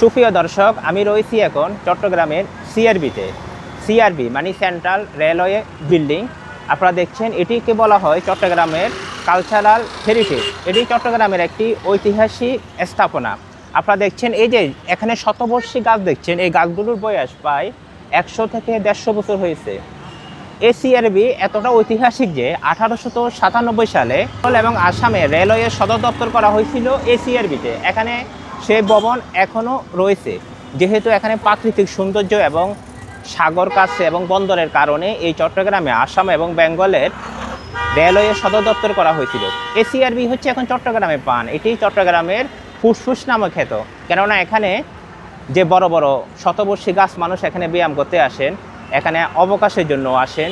সুপ্রিয় দর্শক, আমি রয়েছি এখন চট্টগ্রামের সিআরবিতে। সিআরবি মানে সেন্ট্রাল রেলওয়ে বিল্ডিং। আপনারা দেখছেন, এটিকে বলা হয় চট্টগ্রামের কালচারাল হেরিটেজ। এটি চট্টগ্রামের একটি ঐতিহাসিক স্থাপনা। আপনারা দেখছেন, এই যে এখানে শতবর্ষী গাছ দেখছেন, এই গাছগুলোর বয়স প্রায় 100 থেকে 150 বছর হয়েছে। এই সিআরবি এতটা ঐতিহাসিক যে 1897 সালে এবং আসামে রেলওয়ে সদর দপ্তর করা হয়েছিল এই সিআরবিতে। এখানে সেই ভবন এখনও রয়েছে। যেহেতু এখানে প্রাকৃতিক সৌন্দর্য এবং সাগর কাছে এবং বন্দরের কারণে এই চট্টগ্রামে আসাম এবং বেঙ্গলের রেলওয়ে সদর দপ্তর করা হয়েছিল। এই সিআরবি হচ্ছে এখন চট্টগ্রামে পান। এটি চট্টগ্রামের ফুসফুস নামে খ্যাত, কেননা এখানে যে বড় বড় শতবর্ষী গাছ মানুষ এখানে ব্যায়াম করতে আসেন, এখানে অবকাশের জন্য আসেন,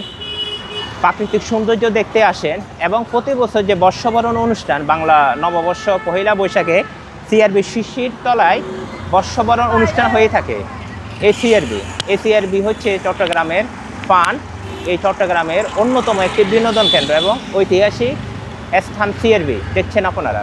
প্রাকৃতিক সৌন্দর্য দেখতে আসেন এবং প্রতি বছর যে বর্ষবরণ অনুষ্ঠান, বাংলা নববর্ষ পহেলা বৈশাখে সিআরবি শিশির তলায় বর্ষবরণ অনুষ্ঠান হয়ে থাকে। এই সিআরবি হচ্ছে চট্টগ্রামের পান। এই চট্টগ্রামের অন্যতম একটি বিনোদন কেন্দ্র এবং ঐতিহাসিক স্থান সিআরবি দেখছেন আপনারা।